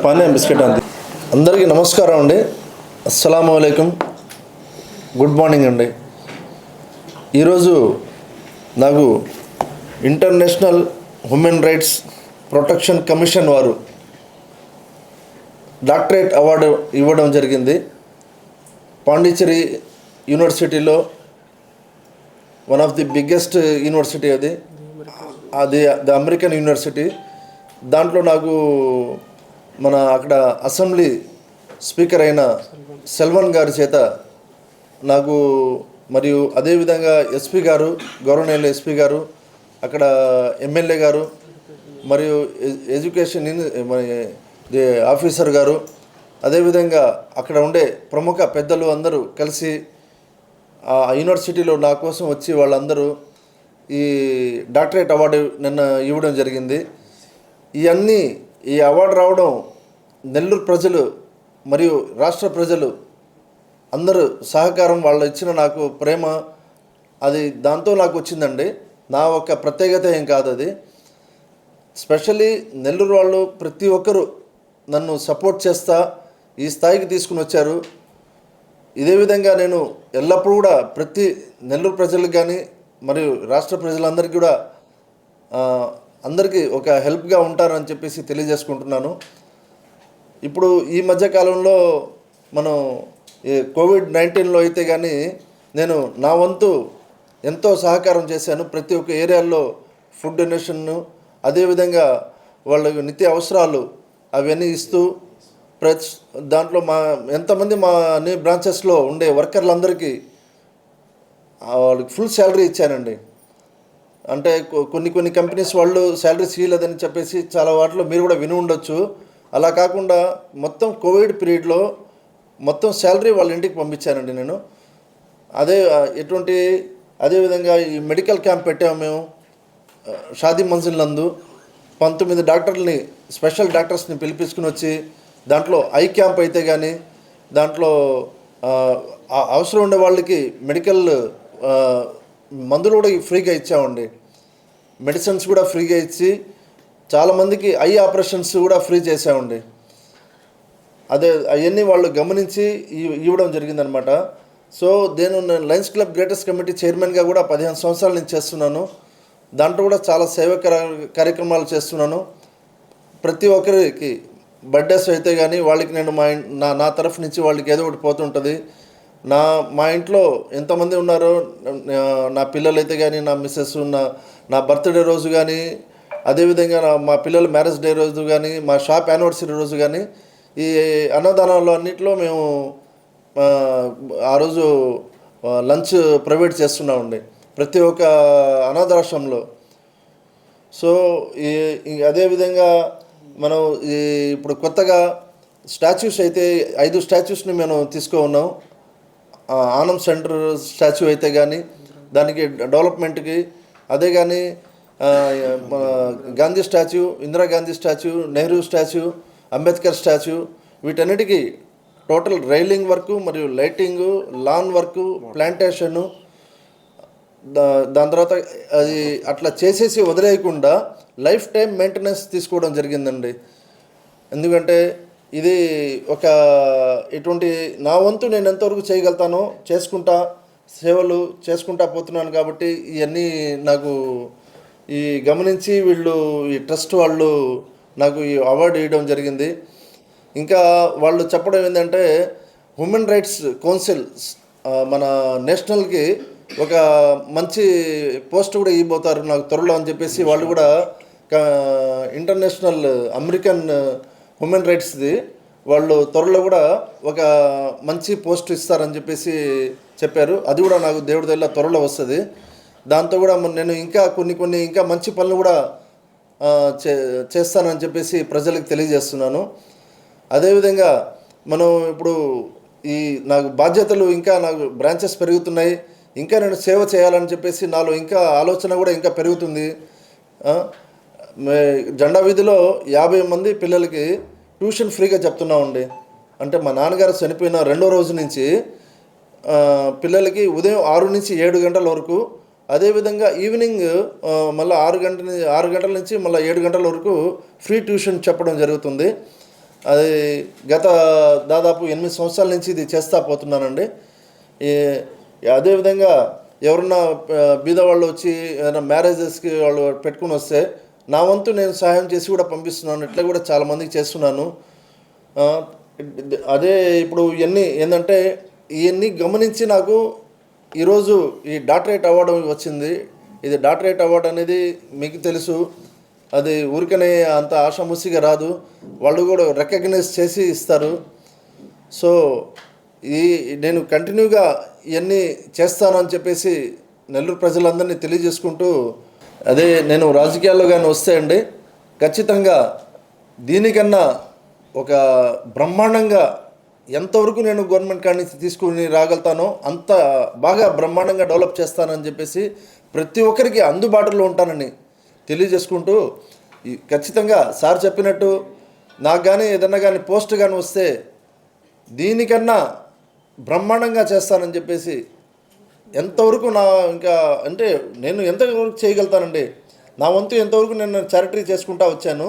పానీయం బిస్కెట్ అంది. అందరికీ నమస్కారం అండి. అస్సలాము అలైకుం. గుడ్ మార్నింగ్ అండి. ఈరోజు నాకు international human rights protection commission వారు డాక్టరేట్ అవార్డు ఇవ్వడం జరిగింది. పాండిచ్చేరి యూనివర్సిటీలో one of the biggest university అది ది అమెరికన్ యూనివర్సిటీ. దాంట్లో నాకు మన అక్కడ అసెంబ్లీ స్పీకర్ అయిన సెల్వన్ గారి చేత నాకు మరియు అదేవిధంగా ఎస్పీ గారు, గవర్నర్ ఎస్పీ గారు, అక్కడ ఎమ్మెల్యే గారు మరియు ఎడ్యుకేషన్ ఆఫీసర్ గారు, అదేవిధంగా అక్కడ ఉండే ప్రముఖ పెద్దలు అందరూ కలిసి ఆ యూనివర్సిటీలో నా కోసం వచ్చి వాళ్ళందరూ ఈ డాక్టరేట్ అవార్డు నిన్న ఇవ్వడం జరిగింది. ఈ అవార్డు రావడం నెల్లూరు ప్రజలు మరియు రాష్ట్ర ప్రజలు అందరూ సహకారం, వాళ్ళు ఇచ్చిన నాకు ప్రేమ, అది దాంతో నాకు వచ్చిందండి. నా ఒక ప్రత్యేకత ఏం కాదు అది. స్పెషల్లీ నెల్లూరు వాళ్ళు ప్రతి ఒక్కరూ నన్ను సపోర్ట్ చేస్తా ఈ స్థాయికి తీసుకుని వచ్చారు. ఇదే విధంగా నేను ఎల్లప్పుడూ కూడా ప్రతి నెల్లూరు ప్రజలకు కానీ మరియు రాష్ట్ర ప్రజలందరికీ కూడా అందరికీ ఒక హెల్ప్గా ఉంటారని చెప్పేసి తెలియజేసుకుంటున్నాను. ఇప్పుడు ఈ మధ్యకాలంలో మనం కోవిడ్-19లో అయితే కానీ నేను నా వంతు ఎంతో సహకారం చేశాను. ప్రతి ఒక్క ఏరియాల్లో ఫుడ్ డొనేషన్ను, అదేవిధంగా వాళ్ళ నిత్య అవసరాలు అవన్నీ ఇస్తూ దాంట్లో ఎంతమంది మా అన్ని బ్రాంచెస్లో ఉండే వర్కర్లందరికీ వాళ్ళకి ఫుల్ శాలరీ ఇచ్చానండి. అంటే కొన్ని కంపెనీస్ వాళ్ళు శాలరీస్ ఇవ్వలేదని చెప్పేసి చాలా వాటిలో మీరు కూడా విని ఉండొచ్చు. అలా కాకుండా మొత్తం కోవిడ్ పీరియడ్లో మొత్తం శాలరీ వాళ్ళ ఇంటికి పంపించానండి నేను. అదేవిధంగా ఈ మెడికల్ క్యాంప్ పెట్టాము మేము షాదీ మంజిల్ నందు. 19 డాక్టర్లని, స్పెషల్ డాక్టర్స్ని పిలిపించుకుని వచ్చి దాంట్లో ఐ క్యాంప్ అయితే కానీ దాంట్లో అవసరం ఉండే వాళ్ళకి మెడికల్ మందులు కూడా ఫ్రీగా ఇచ్చామండి. మెడిసిన్స్ కూడా ఫ్రీగా ఇచ్చి చాలామందికి ఐ ఆపరేషన్స్ కూడా ఫ్రీ చేసామండి. అవన్నీ వాళ్ళు గమనించి ఇవ్వడం జరిగిందనమాట. సో నేను లయన్స్ క్లబ్ గ్రేటెస్ట్ కమిటీ చైర్మన్గా కూడా 15 సంవత్సరాల నుంచి చేస్తున్నాను. దాంట్లో కూడా చాలా సేవా కార్యక్రమాలు చేస్తున్నాను. ప్రతి ఒక్కరికి బర్త్డేస్ అయితే కానీ వాళ్ళకి నేను నా తరఫు నుంచి వాళ్ళకి ఏదో ఒకటి పోతుంటుంది. మా ఇంట్లో ఎంతమంది ఉన్నారో, నా పిల్లలైతే కానీ, నా మిస్సెస్, నా బర్త్డే రోజు కానీ, అదేవిధంగా మా పిల్లల మ్యారేజ్ డే రోజు కానీ, మా షాప్ యానివర్సరీ రోజు కానీ, ఈ అన్నదానాలు అన్నింటిలో మేము ఆ రోజు లంచ్ ప్రొవైడ్ చేస్తున్నామండి ప్రతి ఒక్క అనాథాశ్రమంలో. సో అదేవిధంగా మనం ఇప్పుడు కొత్తగా స్టాచ్యూస్ అయితే 5 స్టాచ్యూస్ని మేము తీసుకున్నాం. ఆనం సెంటర్ స్టాచ్యూ అయితే కానీ దానికి డెవలప్మెంట్కి, అదే కానీ Gandhi statue, Indira Gandhi statue, Nehru statue, Ambedkar statue, వీటన్నిటికీ టోటల్ రైలింగ్ వర్కు మరియు లైటింగు, లాన్ వర్కు, ప్లాంటేషను, దాని తర్వాత అది అట్లా చేసేసి వదిలేయకుండా లైఫ్ టైం మెయింటెనెన్స్ తీసుకోవడం జరిగిందండి. ఎందుకంటే ఇది ఇటువంటి నా వంతు నేను ఎంతవరకు చేయగలుగుతానో సేవలు చేసుకుంటా పోతున్నాను. కాబట్టి ఇవన్నీ నాకు గమనించి ఈ ట్రస్ట్ వాళ్ళు నాకు ఈ అవార్డు ఇవ్వడం జరిగింది. ఇంకా వాళ్ళు చెప్పడం ఏంటంటే హ్యూమన్ రైట్స్ కౌన్సిల్ మన నేషనల్కి ఒక మంచి పోస్ట్ కూడా ఇవ్వబోతారు నాకు త్వరలో అని చెప్పేసి వాళ్ళు కూడా ఇంటర్నేషనల్ అమెరికన్ హ్యూమన్ రైట్స్ది వాళ్ళు త్వరలో కూడా ఒక మంచి పోస్ట్ ఇస్తారని చెప్పేసి చెప్పారు. అది కూడా నాకు దేవుడి దయ త్వరలో వస్తుంది. దాంతో కూడా నేను ఇంకా కొన్ని ఇంకా మంచి పనులు కూడా చేస్తానని చెప్పేసి ప్రజలకు తెలియజేస్తున్నాను. అదేవిధంగా మనం ఇప్పుడు నాకు బాధ్యతలు ఇంకా నాకు బ్రాంచెస్ పెరుగుతున్నాయి. ఇంకా నేను సేవ చేయాలని చెప్పేసి నాలో ఇంకా ఆలోచన కూడా ఇంకా పెరుగుతుంది. జెండా వీధిలో 50 మంది పిల్లలకి ట్యూషన్ ఫ్రీగా చెప్తున్నామండి. అంటే మా నాన్నగారు చనిపోయిన 2వ రోజు నుంచి పిల్లలకి ఉదయం 6 నుంచి 7 గంటల వరకు, అదేవిధంగా ఈవినింగ్ మళ్ళీ 6 గంటల నుంచి మళ్ళీ 7 గంటల వరకు ఫ్రీ ట్యూషన్ చెప్పడం జరుగుతుంది. అది గత దాదాపు 8 సంవత్సరాల నుంచి ఇది చేస్తూ పోతున్నానండి. అదేవిధంగా ఎవరన్నా బీదవాళ్ళు వచ్చి ఏదైనా మ్యారేజెస్కి వాళ్ళు పెట్టుకుని వస్తే నా వంతు నేను సహాయం చేసి కూడా పంపిస్తున్నాను. ఇట్లా కూడా చాలామందికి చేస్తున్నాను. అదే ఇప్పుడు ఇవన్నీ ఏంటంటే ఇవన్నీ గమనించి నాకు ఈరోజు ఈ డాక్టరేట్ అవార్డు వచ్చింది. ఇది డాక్టరేట్ అవార్డు అనేది మీకు తెలుసు, అది ఊరికనే అంత ఆషాముసిగా రాదు, వాళ్ళు కూడా రికగ్నైజ్ చేసి ఇస్తారు. సో నేను కంటిన్యూగా ఇవన్నీ చేస్తానని చెప్పేసి నెల్లూరు ప్రజలందరినీ తెలియజేసుకుంటూ, అదే నేను రాజకీయాల్లో కానీ వస్తే అండి ఖచ్చితంగా దీనికన్నా ఒక బ్రహ్మాండంగా ఎంతవరకు నేను గవర్నమెంట్ కాడి నుంచి తీసుకుని రాగలుగుతానో అంత బాగా బ్రహ్మాండంగా డెవలప్ చేస్తానని చెప్పేసి ప్రతి ఒక్కరికి అందుబాటులో ఉంటానని తెలియజేసుకుంటూ, ఖచ్చితంగా సార్ చెప్పినట్టు నాకు కానీ ఏదన్నా కానీ పోస్ట్ కానీ వస్తే దీనికన్నా బ్రహ్మాండంగా చేస్తానని చెప్పేసి ఎంతవరకు నా ఇంకా అంటే నేను ఎంతవరకు చేయగలుగుతానండి, నా వంతు ఎంతవరకు నేను చారిటీ చేసుకుంటూ వచ్చాను.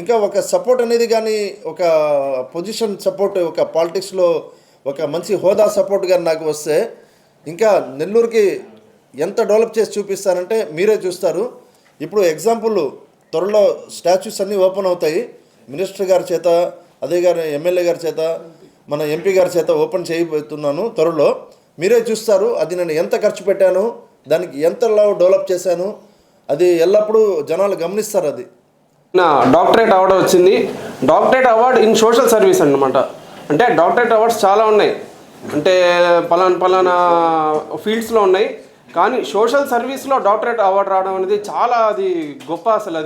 ఇంకా ఒక సపోర్ట్ అనేది కానీ ఒక పొజిషన్ సపోర్ట్, ఒక పాలిటిక్స్లో ఒక మంచి హోదా సపోర్ట్ కానీ నాకు వస్తే ఇంకా నెల్లూరుకి ఎంత డెవలప్ చేసి చూపిస్తానంటే మీరే చూస్తారు. ఇప్పుడు ఎగ్జాంపుల్ త్వరలో స్టాచ్యూస్ అన్నీ ఓపెన్ అవుతాయి. మినిస్టర్ గారి చేత, అదే గారి ఎమ్మెల్యే గారి చేత, మన ఎంపీ గారి చేత ఓపెన్ చేయబోతున్నాను త్వరలో. మీరే చూస్తారు అది నేను ఎంత ఖర్చు పెట్టాను, దానికి ఎంతలో డెవలప్ చేశాను, అది ఎల్లప్పుడూ జనాలు గమనిస్తారు. అది నా డాక్టరేట్ అవార్డు వచ్చింది. Doctorate award in social service అన్నమాట. అంటే డాక్టరేట్ అవార్డ్స్ చాలా ఉన్నాయి, అంటే పలానా ఫీల్డ్స్లో ఉన్నాయి. కానీ సోషల్ సర్వీస్లో డాక్టరేట్ అవార్డు రావడం అనేది చాలా అది గొప్ప. అసలు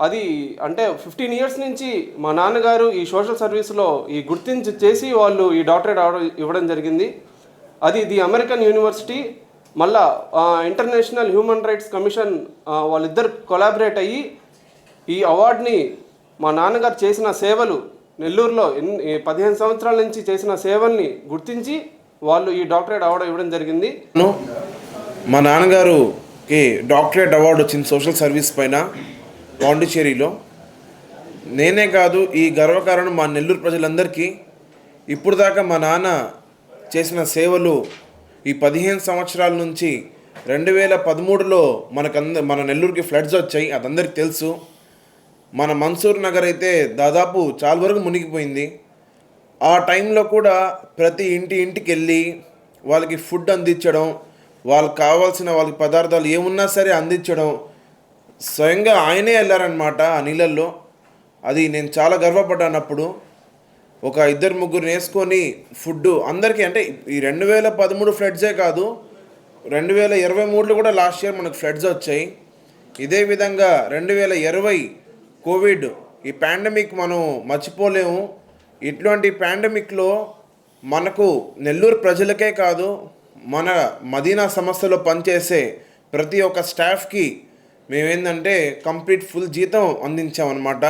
అది అంటే 15 ఇయర్స్ నుంచి మా నాన్నగారు ఈ సోషల్ సర్వీస్లో ఈ గుర్తించి చేసి వాళ్ళు ఈ డాక్టరేట్ అవార్డు ఇవ్వడం జరిగింది. అది ది అమెరికన్ యూనివర్సిటీ, మళ్ళా ఇంటర్నేషనల్ హ్యూమన్ రైట్స్ కమిషన్ వాళ్ళిద్దరు కొలాబరేట్ అయ్యి ఈ అవార్డుని మా నాన్నగారు చేసిన సేవలు, నెల్లూరులో 15 సంవత్సరాల నుంచి చేసిన సేవల్ని గుర్తించి వాళ్ళు ఈ డాక్టరేట్ అవార్డు ఇవ్వడం జరిగింది. మా నాన్నగారుకి డాక్టరేట్ అవార్డు వచ్చింది సోషల్ సర్వీస్ పైన పాండిచ్చేరిలో. నేనే కాదు, ఈ గర్వకారణం మా నెల్లూరు ప్రజలందరికీ. ఇప్పుడు దాకా మా నాన్న చేసిన సేవలు ఈ 15 సంవత్సరాల నుంచి 2013లో మన నెల్లూరుకి ఫ్లడ్స్ వచ్చాయి, అదందరికీ తెలుసు. మన మన్సూర్ నగర్ అయితే దాదాపు చాలా వరకు మునిగిపోయింది. ఆ టైంలో కూడా ప్రతి ఇంటికి వెళ్ళి వాళ్ళకి ఫుడ్ అందించడం, వాళ్ళకి కావాల్సిన వాళ్ళకి పదార్థాలు ఏమున్నా సరే అందించడం, స్వయంగా ఆయనే వెళ్ళారనమాట ఆ నీళ్ళల్లో. అది నేను చాలా గర్వపడ్డాను అప్పుడు. ఒక 2-3 వేసుకొని ఫుడ్ అందరికీ, అంటే ఈ 2013 ఫ్లడ్సే కాదు, 2023లో కూడా లాస్ట్ ఇయర్ మనకు ఫ్లడ్స్ వచ్చాయి. ఇదే విధంగా 2020 కోవిడ్, ఈ పాండమిక్ మనం మర్చిపోలేము. ఇట్లాంటి పాండమిక్లో మనకు నెల్లూరు ప్రజలకే కాదు, మన మదీనా సంస్థలో పనిచేసే ప్రతి ఒక్క స్టాఫ్కి మేమేందంటే కంప్లీట్ ఫుల్ జీతం అందించామన్నమాట.